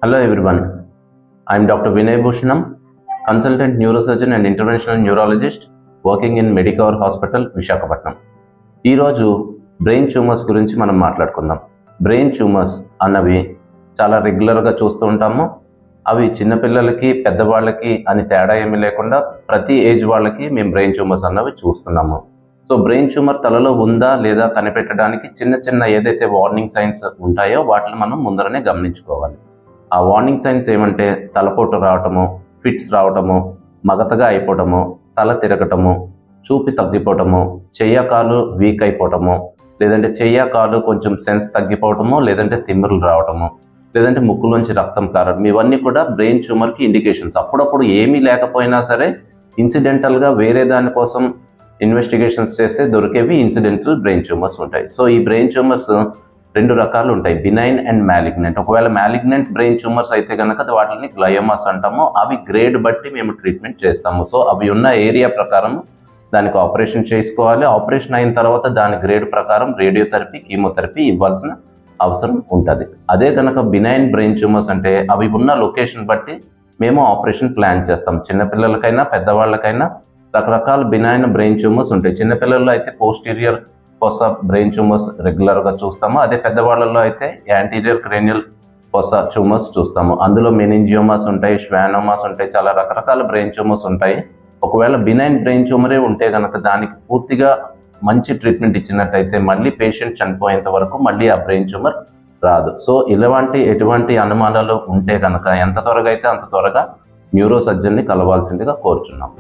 Hello everyone, I am Dr. Vinay Bhushanam, consultant neurosurgeon and interventional neurologist working in Medicover Hospital, Visakhapatnam. ఈరోజు brain tumours గురించి మనం మాట్లాడుకుందాం. Brain tumours అన్నవి చాలా రెగ్యులర్గా చూస్తూ ఉంటాము. అవి చిన్నపిల్లలకి పెద్దవాళ్ళకి అని తేడా ఏమీ లేకుండా ప్రతి ఏజ్ వాళ్ళకి మేము బ్రెయిన్ ట్యూమర్స్ అన్నవి చూస్తున్నాము. సో బ్రెయిన్ ట్యూమర్ తలలో ఉందా లేదా కనిపెట్టడానికి చిన్న చిన్న ఏదైతే వార్నింగ్ సైన్స్ ఉంటాయో వాటిని మనం ముందరనే గమనించుకోవాలి. ఆ వార్నింగ్ సైన్స్ ఏమంటే తలపోటు రావటము, ఫిట్స్ రావటము, మగతగా అయిపోవటము, తల తిరగటము, చూపు తగ్గిపోవటము, చెయ్య కాలు వీక్ అయిపోవటము, లేదంటే చెయ్య కాలు కొంచెం సెన్స్ తగ్గిపోవటము, లేదంటే తిమ్మిరులు రావటము, లేదంటే ముక్కులోంచి రక్తం కారడం, ఇవన్నీ కూడా బ్రెయిన్ ట్యూమర్కి ఇండికేషన్స్. అప్పుడప్పుడు ఏమీ లేకపోయినా సరే ఇన్సిడెంటల్గా వేరే దానికోసం ఇన్వెస్టిగేషన్స్ చేస్తే దొరికేవి ఇన్సిడెంటల్ బ్రెయిన్ ట్యూమర్స్ ఉంటాయి. సో ఈ బ్రెయిన్ ట్యూమర్స్ రెండు రకాలు ఉంటాయి, బినైన్ అండ్ మ్యాలిగ్నెంట్. ఒకవేళ మ్యాలిగ్నెంట్ బ్రెయిన్ ట్యూమర్స్ అయితే కనుక వాటిని గ్లయోమాస్ అంటాము. అవి గ్రేడ్ బట్టి మేము ట్రీట్మెంట్ చేస్తాము. సో అవి ఉన్న ఏరియా ప్రకారం దానికి ఆపరేషన్ చేసుకోవాలి. ఆపరేషన్ అయిన తర్వాత దాని గ్రేడ్ ప్రకారం రేడియోథెరపీ, కీమోథెరపీ ఇవ్వాల్సిన అవసరం ఉంటుంది. అదే కనుక బినైన్ బ్రెయిన్ ట్యూమర్స్ అంటే అవి ఉన్న లొకేషన్ బట్టి మేము ఆపరేషన్ ప్లాన్ చేస్తాం. చిన్నపిల్లలకైనా పెద్దవాళ్ళకైనా రకరకాల బినైన్ బ్రెయిన్ ట్యూమర్స్ ఉంటాయి. చిన్నపిల్లల్లో అయితే పోస్టీరియర్ ఫోసా బ్రెయిన్ ట్యూమర్స్ రెగ్యులర్గా చూస్తాము. అదే పెద్దవాళ్ళలో అయితే యాంటీరియర్ క్రేనియల్ ఫోసా ట్యూమర్స్ చూస్తాము. అందులో మెనింజియోమాస్ ఉంటాయి, శ్వానోమాస్ ఉంటాయి, చాలా రకరకాల బ్రెయిన్ ట్యూమర్స్ ఉంటాయి. ఒకవేళ బినైన్ బ్రెయిన్ ట్యూమరే ఉంటే కనుక దానికి పూర్తిగా మంచి ట్రీట్మెంట్ ఇచ్చినట్టయితే మళ్ళీ పేషెంట్ చనిపోయేంత వరకు మళ్ళీ ఆ బ్రెయిన్ ట్యూమర్ రాదు. సో ఎటువంటి అనుమానాలు ఉంటే కనుక ఎంత త్వరగా అయితే అంత త్వరగా న్యూరో సర్జన్ని కలవాల్సిందిగా కోరుచున్నాం.